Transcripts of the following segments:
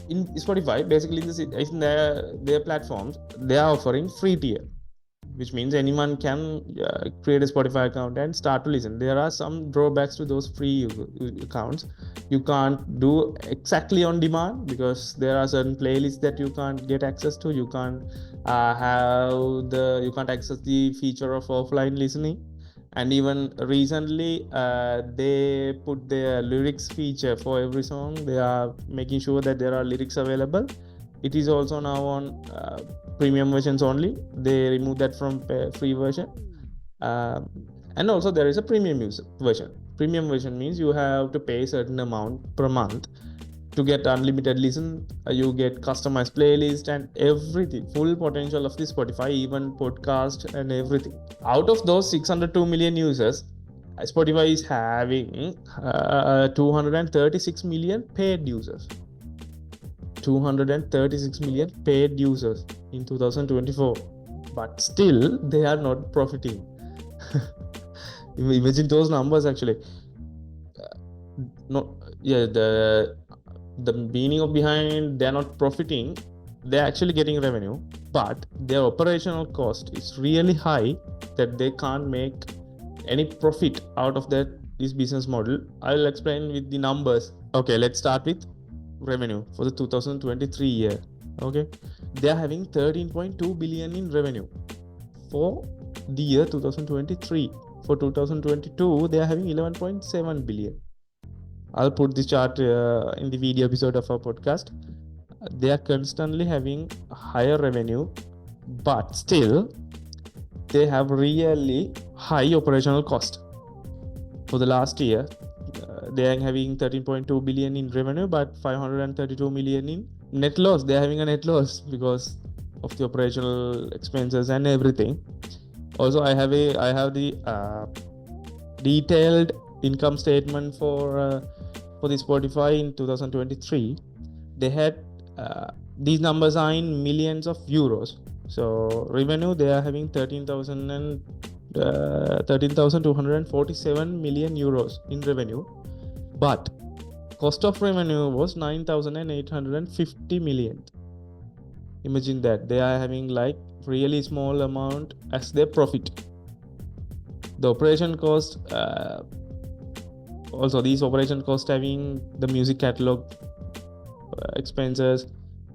in Spotify, basically in their platforms, they are offering free tier, which means anyone can create a Spotify account and start to listen. There are some drawbacks to those free accounts. You can't do exactly on demand because there are certain playlists that you can't get access to. You can't you can't access the feature of offline listening. And even recently, they put their lyrics feature for every song. They are making sure that there are lyrics available. It is also now on premium versions only. They remove that from free version. um, and also there is a version. Premium version means you have to pay a certain amount per month to get unlimited listen. You get customized playlist and everything, full potential of the Spotify, even podcast and everything. Out of those 602 million users, Spotify is having 236 million paid users. 236 million paid users in 2024, but still they are not profiting. Imagine those numbers. Actually, no, yeah, the meaning of behind they're not profiting, they're actually getting revenue, but their operational cost is really high that they can't make any profit out of this business model. I'll explain with the numbers. Okay, let's start with revenue for the 2023 year. Okay, they are having 13.2 billion in revenue for the year 2023. For 2022, they are having 11.7 billion. I'll put the chart in the video episode of our podcast. They are constantly having higher revenue, but still they have really high operational cost. For the last year, they are having 13.2 billion in revenue, but 532 million in net loss. They are having a net loss because of the operational expenses and everything. Also, I have the detailed income statement for the Spotify in 2023. They had these numbers are in millions of euros. So revenue, they are having 13,247 million euros in revenue, but cost of revenue was 9,850 million. Imagine that they are having like really small amount as their profit. The operation cost, also these operation cost having the music catalog expenses,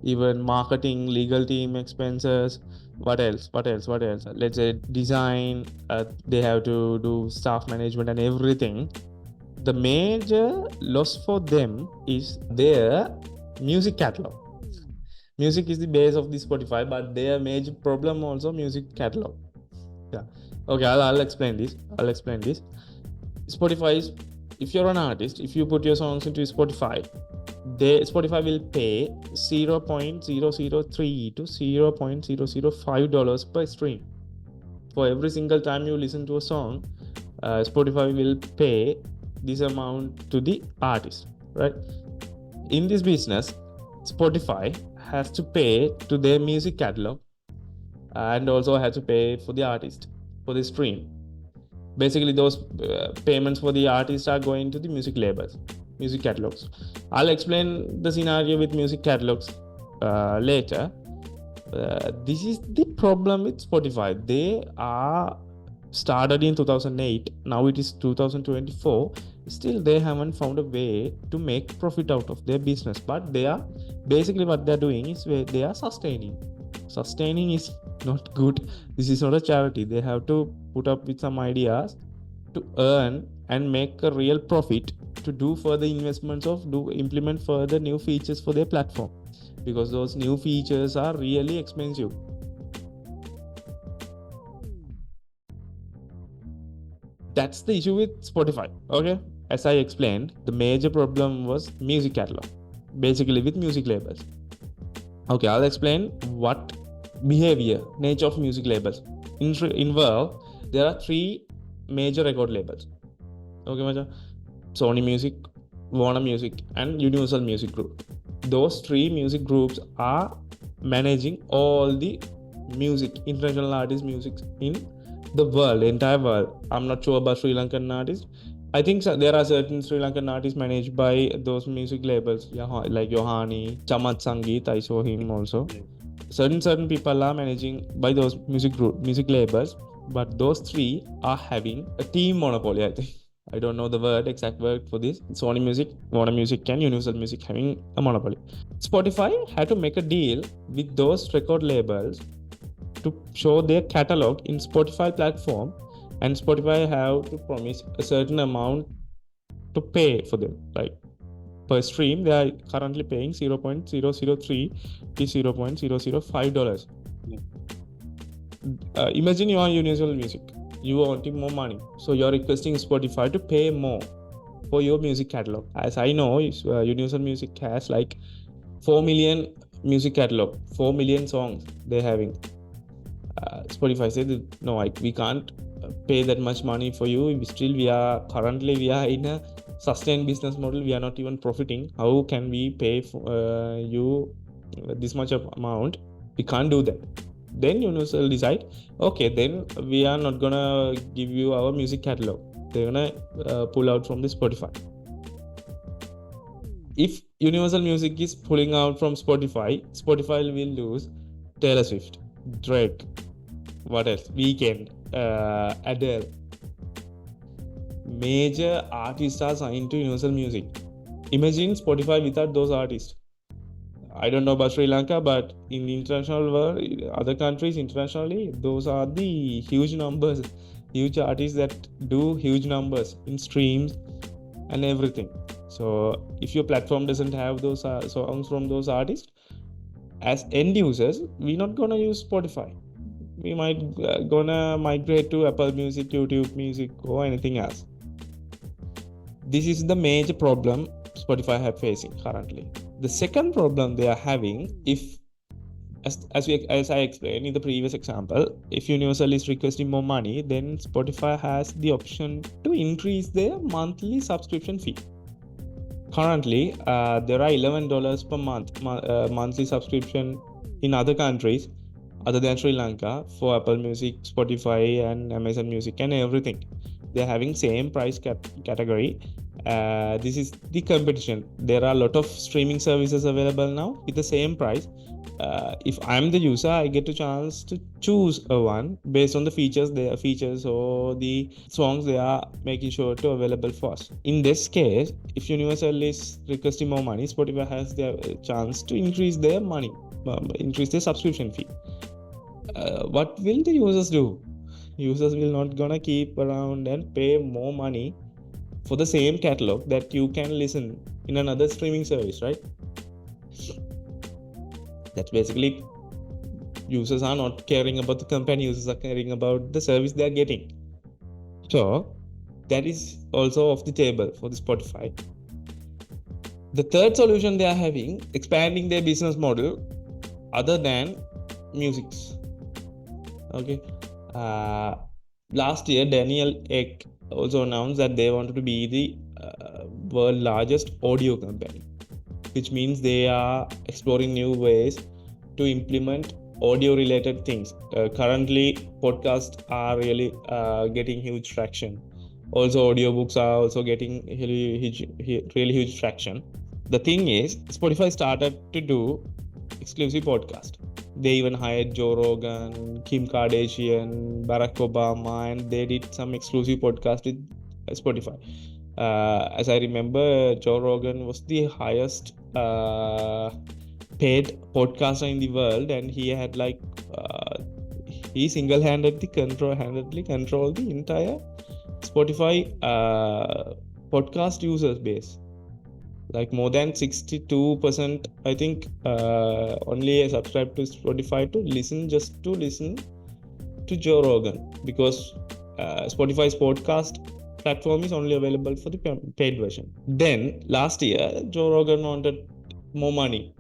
even marketing, legal team expenses. What else? Let's say design, they have to do staff management and everything. The major loss for them is their music catalog. Music is the base of the Spotify, but their major problem also music catalog. Yeah. Okay, I'll explain this. Spotify is, if you're an artist, if you put your songs into Spotify, Spotify will pay $0.003 to $0.005 per stream. For every single time you listen to a song, Spotify will pay this amount to the artist, right? In this business, Spotify has to pay to their music catalog and also has to pay for the artist for the stream. Basically, those payments for the artists are going to the music labels, music catalogs. I'll explain the scenario with music catalogs later. This is the problem with Spotify. They are started in 2008. Now it is 2024. Still, they haven't found a way to make profit out of their business. But they are basically what they're doing is they are sustaining. Sustaining is not good. This is not a charity. They have to put up with some ideas to earn and make a real profit to do further investments implement further new features for their platform, because those new features are really expensive. That's the issue with Spotify. Okay, as I explained, the major problem was music catalog, basically with music labels. Okay, I'll explain what nature of music labels. In world, there are 3 major record labels. Okay, Macha? Sony Music, Warner Music, and Universal Music Group. Those 3 music groups are managing all the music, international artist music in the world, entire world. I'm not sure about Sri Lankan artists, I think there are certain Sri Lankan artists managed by those music labels, like Yohani, Chamat Sangeet. I saw him also. Certain people are managing by those music labels, but those three are having a team monopoly. I think I don't know the exact word for this. Sony Music, Warner Music, and Universal Music having a monopoly. Spotify had to make a deal with those record labels to show their catalog in Spotify platform, and Spotify have to promise a certain amount to pay for them. Like per stream, they are currently paying 0.003 to $0.005. Imagine you are Universal Music. You are wanting more money, so you are requesting Spotify to pay more for your music catalog. As I know, Universal Music has like 4 million music catalog, 4 million songs they're having. Spotify said, no, we can't pay that much money for you. We are in a sustained business model. We are not even profiting. How can we pay for, you this much of amount? We can't do that. Then Universal decide, okay, then we are not gonna give you our music catalog. They're gonna pull out from the Spotify. If Universal Music is pulling out from Spotify, Spotify will lose Taylor Swift, Drake, what else? Weekend, Adele. Major artists are signed to Universal Music. Imagine Spotify without those artists. I don't know about Sri Lanka, but in the international world, other countries internationally, those are the huge numbers, huge artists that do huge numbers in streams and everything. So if your platform doesn't have those songs from those artists, as end users, we're not gonna use Spotify. We might gonna migrate to Apple Music, YouTube Music, or anything else. This is the major problem Spotify have facing currently. The second problem they are having, if as I explained in the previous example, if Universal is requesting more money, then Spotify has the option to increase their monthly subscription fee. Currently, there are $11 per month monthly subscription in other countries other than Sri Lanka for Apple Music, Spotify, and Amazon Music and everything. They're having same price category. This is the competition. There are a lot of streaming services available now with the same price. If I'm the user, I get a chance to choose a one based on the features or the songs they are making sure to available for us. In this case, if Universal is requesting more money, Spotify has the chance to increase their subscription fee. What will the users do? Users will not gonna keep around and pay more money for the same catalog that you can listen in another streaming service, right? That's basically, users are not caring about the company, users are caring about the service they are getting. So that is also off the table for the Spotify. The third solution they are having, expanding their business model other than music. Okay. Last year, Daniel Ek also announced that they wanted to be the world largest audio company, which means they are exploring new ways to implement audio related things. Currently, podcasts are really getting huge traction. Also, audiobooks are also getting really huge traction. The thing is, Spotify started to do exclusive podcast. They even hired Joe Rogan, Kim Kardashian, Barack Obama, and they did some exclusive podcast with Spotify. As I remember, Joe Rogan was the highest paid podcaster in the world, and he had he single-handedly controlled the entire Spotify podcast users base. Like more than 62%, I think, only subscribe to Spotify to listen to Joe Rogan, because Spotify's podcast platform is only available for the paid version. Then last year, Joe Rogan wanted more money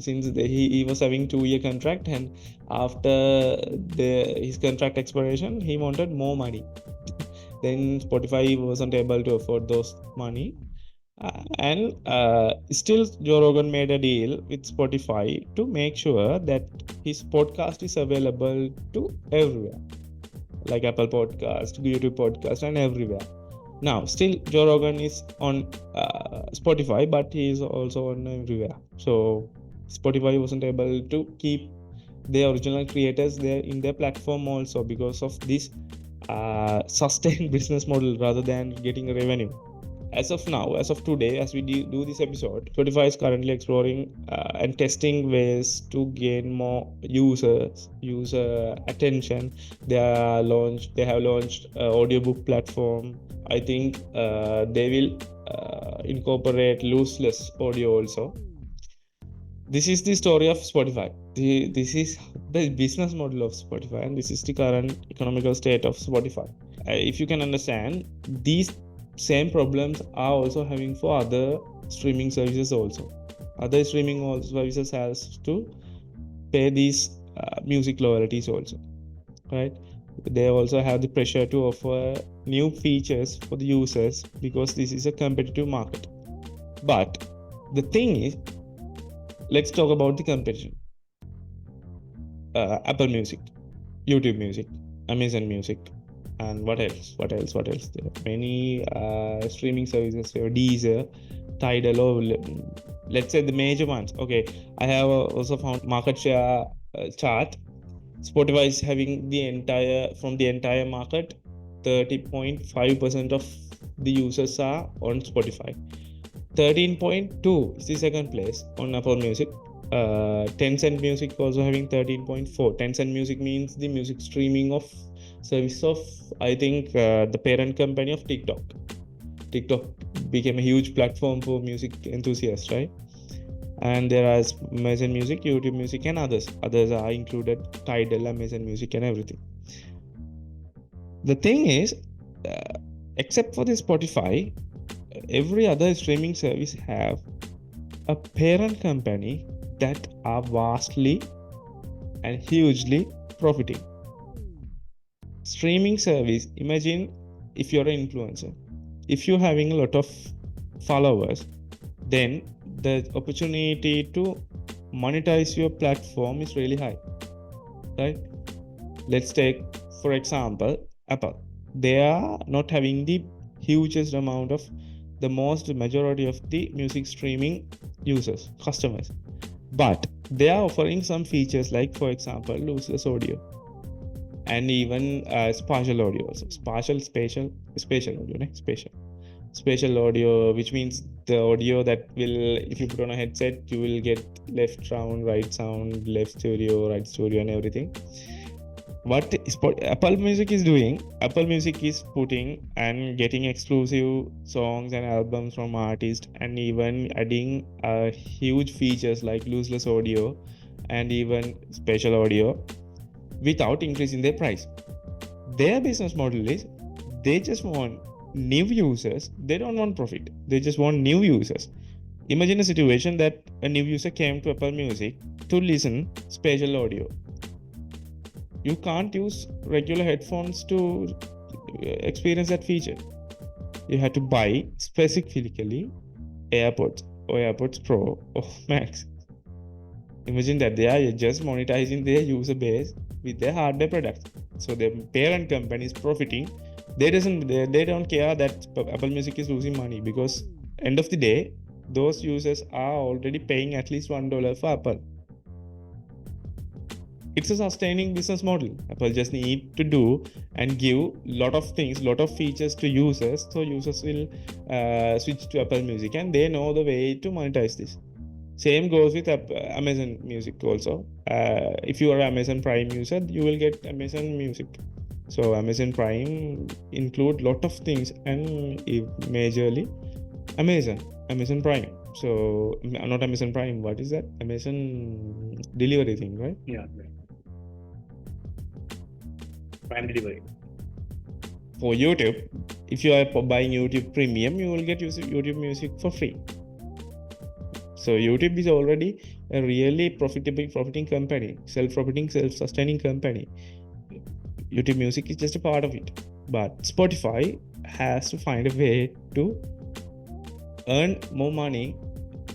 since he was having 2-year contract, and after his contract expiration, he wanted more money. Then Spotify wasn't able to afford those money. And still Joe Rogan made a deal with Spotify to make sure that his podcast is available to everywhere, like Apple Podcast, YouTube Podcast, and everywhere. Now, still Joe Rogan is on Spotify, but he is also on everywhere. So Spotify wasn't able to keep their original creators there in their platform also because of this sustained business model rather than getting a revenue. As of now, as of today, as we do this episode, Spotify is currently exploring and testing ways to gain more user attention. They have launched audiobook platform. I think they will incorporate lossless audio also. This is the story of Spotify. This is the business model of Spotify, and this is the current economical state of Spotify. If you can understand, these same problems are also having for other streaming services also. Other streaming services has to pay these music royalties also, right? They also have the pressure to offer new features for the users because this is a competitive market. But the thing is, let's talk about the competition. Apple Music, YouTube Music, Amazon Music, and what else? There are many streaming services, Deezer, Tidal, or let's say the major ones. Okay, I have also found market share chart. Spotify is having the entire market, 30.5% of the users are on Spotify. 13.2 is the second place on Apple Music. Tencent Music also having 13.4. Tencent Music means the music streaming of service of, I think, the parent company of TikTok. TikTok became a huge platform for music enthusiasts, right? And there are Amazon Music, YouTube Music, and others. Others are included, Tidal, Amazon Music, and everything. The thing is, except for the Spotify, every other streaming service have a parent company that are vastly and hugely profiting. Streaming service, imagine if you're an influencer, if you're having a lot of followers, then the opportunity to monetize your platform is really high, right? Let's take, for example, Apple. They are not having the hugest amount of the majority of the music streaming users, customers, but they are offering some features like, for example, lossless audio and even spatial audio also. Spatial audio, which means the audio that will, if you put on a headset, you will get left sound, right sound, left stereo, right stereo, and everything. What Apple Music is doing, Apple Music is putting and getting exclusive songs and albums from artists, and even adding huge features like lossless audio and even spatial audio without increasing their price. Their business model is, they just want new users. They don't want profit. They just want new users. Imagine a situation that a new user came to Apple Music to listen spatial audio. You can't use regular headphones to experience that feature. You have to buy specifically AirPods or AirPods Pro or Max. Imagine that they are just monetizing their user base with their hardware products. So the parent company is profiting. They don't care that Apple Music is losing money, because end of the day, those users are already paying at least $1 for Apple. It's a sustaining business model. Apple just need to do and give lot of features to users, so users will switch to Apple Music, and they know the way to monetize this. Same goes with Amazon Music also. If you are an Amazon Prime user, you will get Amazon Music. So Amazon Prime include lot of things, and majorly Amazon Prime. So not Amazon Prime, what is that? Amazon delivery thing, right? Yeah. Prime delivery. For YouTube, if you are buying YouTube Premium, you will get YouTube Music for free. So YouTube is already a really profiting company, self-sustaining company. YouTube Music is just a part of it. But Spotify has to find a way to earn more money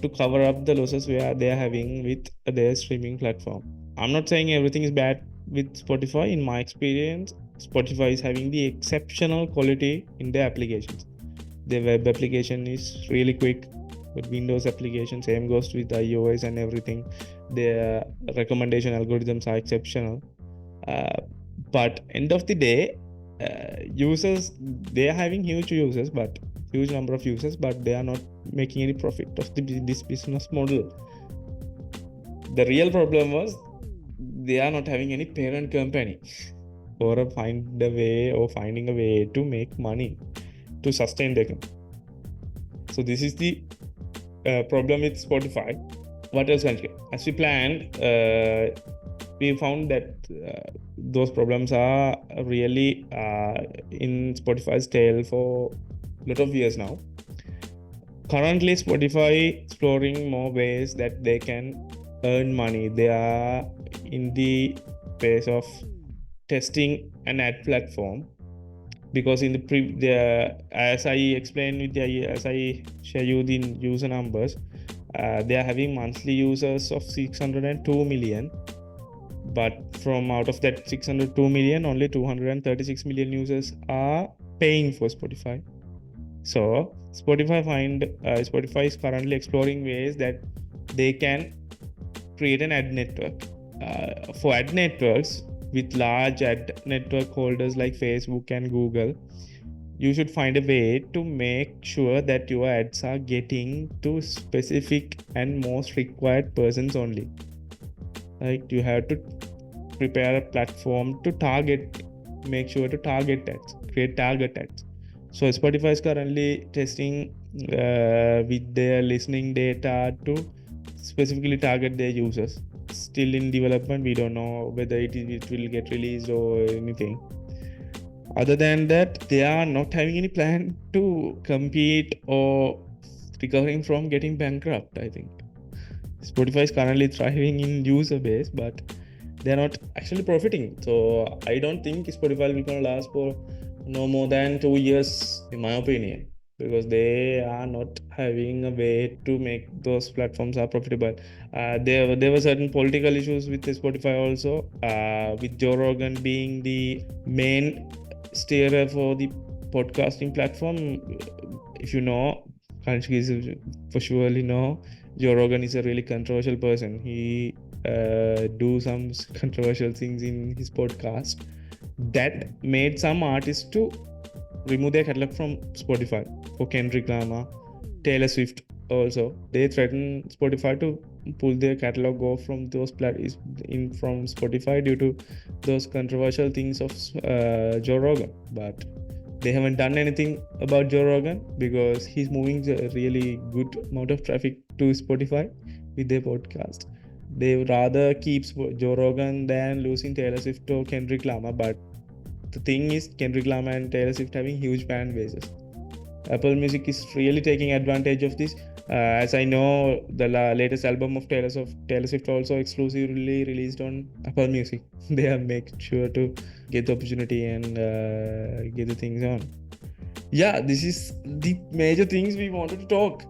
to cover up the losses where they are having with their streaming platform. I'm not saying everything is bad with Spotify. In my experience, Spotify is having the exceptional quality in their applications. The web application is really quick, but Windows application same goes with iOS and everything. Their recommendation algorithms are exceptional. But end of the day, users, they are having huge number of users, but they are not making any profit of this business model. The real problem was they are not having any parent company or finding a way to make money to sustain their company. So this is the problem with Spotify. What else? As we planned, we found that those problems are really in Spotify's tail for a lot of years now. Currently, Spotify exploring more ways that they can earn money. They are in the phase of testing an ad platform, because in as I explained as I share you the user numbers, they are having monthly users of 602 million, but from out of that 602 million, only 236 million users are paying for Spotify. So Spotify is currently exploring ways that they can create an ad network. For ad networks with large ad network holders like Facebook and Google, you should find a way to make sure that your ads are getting to specific and most required persons only. Like, you have to prepare a platform to make sure to target ads, create target ads. So Spotify is currently testing with their listening data to specifically target their users. Still in development, we don't know whether it will get released or anything. Other than that, they are not having any plan to compete or recovering from getting bankrupt, I think. Spotify is currently thriving in user base, but they're not actually profiting. So I don't think Spotify will gonna last for no more than 2 years, in my opinion, because they are not having a way to make those platforms are profitable. There were certain political issues with Spotify also, with Joe Rogan being the main steerer for the podcasting platform. If you know, Kanchki for surely know, Joe Rogan is a really controversial person. He do some controversial things in his podcast that made some artists to remove their catalog from Spotify. For Kendrick Lamar, Taylor Swift also, they threatened Spotify to pull their catalog off from those from Spotify due to those controversial things of Joe Rogan. But they haven't done anything about Joe Rogan because he's moving a really good amount of traffic to Spotify with their podcast. They would rather keep Joe Rogan than losing Taylor Swift or Kendrick Lamar. But the thing is, Kendrick Lamar and Taylor Swift having huge fan bases. Apple Music is really taking advantage of this. As I know, the latest album of Taylor Swift also exclusively released on Apple Music. They have made sure to get the opportunity and get the things on. Yeah, this is the major things we wanted to talk.